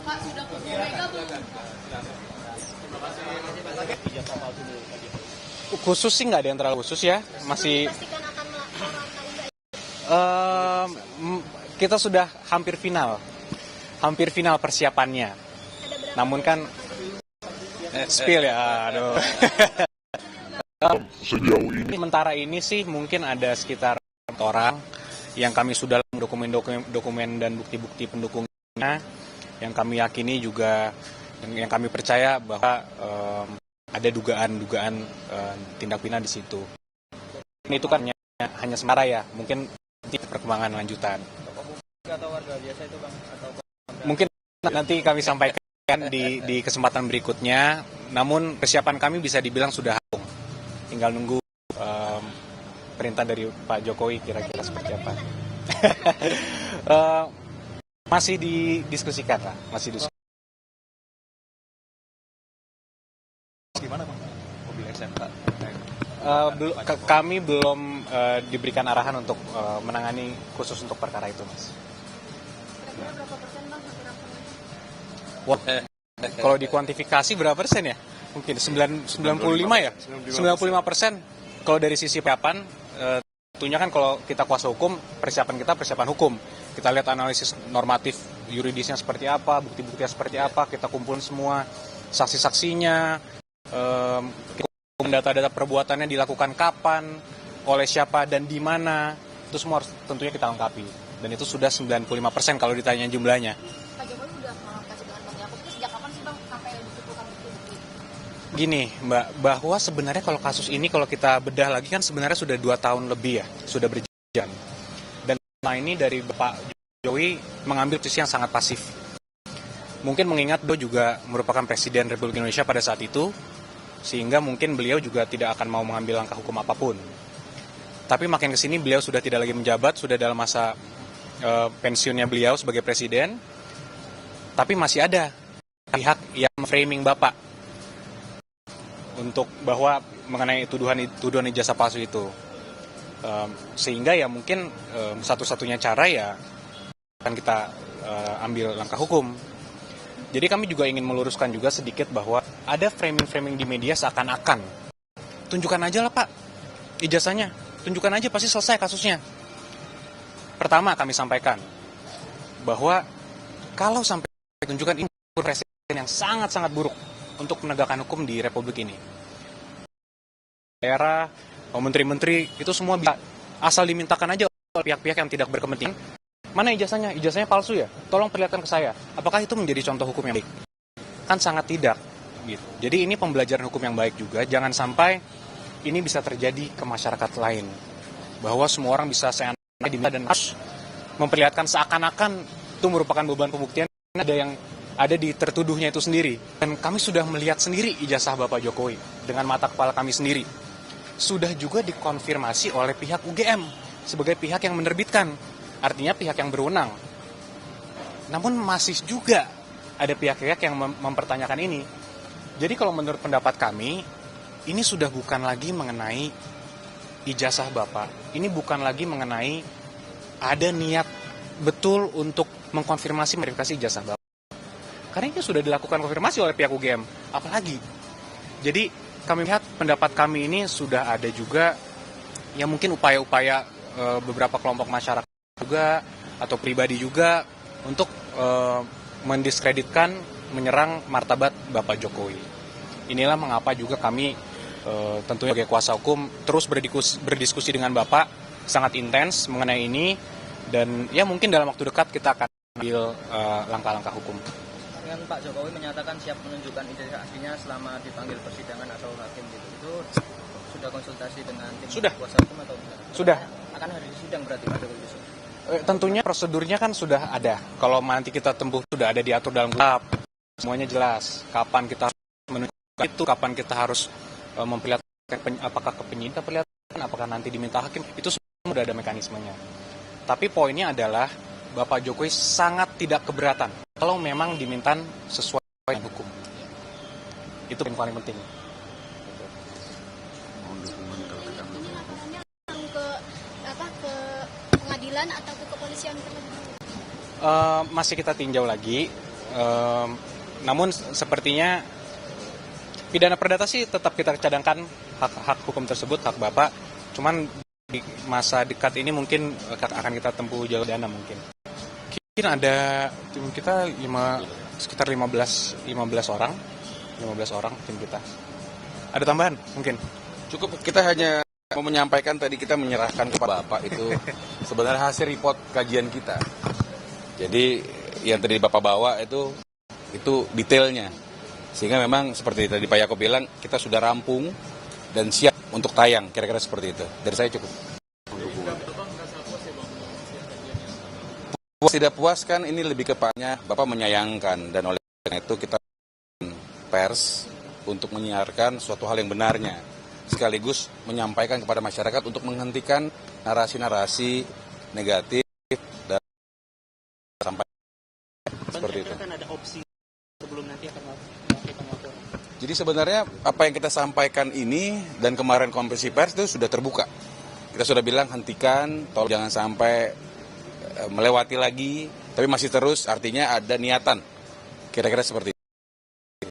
Pak, sudah ke Mega belum? Khusus sih nggak ada yang terlalu khusus ya, masih kita sudah hampir final persiapannya. Namun kan spill ya, aduh. Sejauh ini Sementara ini sih mungkin ada sekitar 4 orang yang kami sudah dokumen dan bukti-bukti pendukungnya, yang kami yakini juga, yang kami percaya bahwa ada dugaan tindak pidana di situ. Itu kan hanya sementara ya, mungkin nanti perkembangan lanjutan. Atau warga biasa itu Bang, atau Mungkin nanti kami sampaikan di kesempatan berikutnya. Namun persiapan kami bisa dibilang sudah rampung. Tinggal nunggu perintah dari Pak Jokowi kira-kira seperti apa. Masih didiskusikan lah, masih diskusi. gimana Bang? Mobil SMK. Kami belum diberikan arahan untuk menangani khusus untuk perkara itu, Mas. Kira-kira berapa persen Bang hampir-hampir? Wah, kalau dikuantifikasi berapa persen ya? Mungkin 95 ya? 95%. Kalau dari sisi persiapan, tentunya kan kalau kita kuasa hukum, persiapan hukum. Kita lihat analisis normatif yuridisnya seperti apa, bukti-buktinya seperti apa, kita kumpulin semua saksi-saksinya, data-data perbuatannya dilakukan kapan, oleh siapa dan di mana, itu semua harus tentunya kita lengkapi. Dan itu sudah 95% kalau ditanya jumlahnya. Pak Jokowi sudah melengkapi dengan Bang Yakub itu sejak kapan sih Bang sampai dikumpulkan bukti-bukti? Gini Mbak, bahwa sebenarnya kalau kasus ini kalau kita bedah lagi kan sebenarnya sudah 2 tahun lebih ya, sudah berjalan. Dan ini dari Bapak Jokowi mengambil posisi yang sangat pasif. Mungkin mengingat beliau juga merupakan Presiden Republik Indonesia pada saat itu, sehingga mungkin beliau juga tidak akan mau mengambil langkah hukum apapun. Tapi makin kesini beliau sudah tidak lagi menjabat, sudah dalam masa pensiunnya beliau sebagai Presiden, tapi masih ada pihak yang framing Bapak untuk bahwa mengenai tuduhan ijazah palsu itu. Sehingga ya mungkin satu-satunya cara ya akan kita ambil langkah hukum. Jadi kami juga ingin meluruskan juga sedikit bahwa ada framing-framing di media seakan-akan tunjukkan aja lah Pak ijazahnya, tunjukkan aja pasti selesai kasusnya. Pertama kami sampaikan bahwa kalau sampai tunjukkan ini presiden yang sangat-sangat buruk untuk menegakkan hukum di Republik ini. Daerah, menteri-menteri itu semua bisa asal dimintakan aja oleh pihak-pihak yang tidak berkepentingan. Mana ijazahnya? Ijazahnya palsu ya? Tolong perlihatkan ke saya. Apakah itu menjadi contoh hukum yang baik? Kan sangat tidak. Gitu. Jadi ini pembelajaran hukum yang baik juga. Jangan sampai ini bisa terjadi ke masyarakat lain. Bahwa semua orang bisa seenaknya diminta dan harus memperlihatkan seakan-akan itu merupakan beban pembuktian. Ada yang ada di tertuduhnya itu sendiri. Dan kami sudah melihat sendiri ijazah Bapak Jokowi dengan mata kepala kami sendiri. Sudah juga dikonfirmasi oleh pihak UGM sebagai pihak yang menerbitkan. Artinya pihak yang berwenang. Namun masih juga ada pihak-pihak yang mempertanyakan ini. Jadi kalau menurut pendapat kami, ini sudah bukan lagi mengenai ijazah Bapak. Ini bukan lagi mengenai ada niat betul untuk mengkonfirmasi verifikasi ijazah Bapak. Karena ini sudah dilakukan konfirmasi oleh pihak UGM. Apalagi. Jadi kami lihat pendapat kami ini sudah ada juga ya mungkin upaya-upaya beberapa kelompok masyarakat juga atau pribadi juga untuk mendiskreditkan, menyerang martabat Bapak Jokowi. Inilah mengapa juga kami tentunya sebagai kuasa hukum terus berdiskusi dengan Bapak sangat intens mengenai ini, dan ya mungkin dalam waktu dekat kita akan ambil langkah-langkah hukum. Dengan Pak Jokowi menyatakan siap menunjukkan ijazah aslinya selama dipanggil persidangan atau hakim gitu. Itu sudah konsultasi dengan tim kuasa hukum atau tidak? Sudah. Akan hari sidang berarti Pak Jokowi besok? Tentunya prosedurnya kan sudah ada. Kalau nanti kita tempuh sudah ada diatur dalam kitab. Semuanya jelas. Kapan kita menunjukkan itu, kapan kita harus memperlihatkan apakah ke penyidik perlihatkan, apakah nanti diminta hakim, itu semua sudah ada mekanismenya. Tapi poinnya adalah Bapak Jokowi sangat tidak keberatan kalau memang diminta sesuai dengan hukum. Itu yang paling penting. Ini laporannya langsung ke pengadilan atau ke kepolisian terlebih dahulu? Masih kita tinjau lagi. Namun sepertinya pidana perdata sih tetap kita cadangkan hak hukum tersebut, hak Bapak. Cuman di masa dekat ini mungkin akan kita tempuh jalur dana mungkin. Mungkin ada tim kita sekitar 15 orang tim kita. Ada tambahan mungkin? Cukup, kita hanya mau menyampaikan tadi kita menyerahkan kepada Bapak itu sebenarnya hasil report kajian kita. Jadi yang tadi Bapak bawa itu detailnya. Sehingga memang seperti tadi Pak Yaakob bilang, kita sudah rampung dan siap untuk tayang, kira-kira seperti itu. Dari saya cukup. Puas tidak puas kan ini lebih kepadanya Bapak menyayangkan, dan oleh karena itu kita pers untuk menyiarkan suatu hal yang benarnya, sekaligus menyampaikan kepada masyarakat untuk menghentikan narasi-narasi negatif dan sampai seperti itu. Kan ada opsi sebelum nanti akan melakukan laporan. Jadi sebenarnya apa yang kita sampaikan ini dan kemarin konferensi pers itu sudah terbuka. Kita sudah bilang hentikan, tolong jangan sampai melewati lagi, tapi masih terus, artinya ada niatan. Kira-kira seperti itu.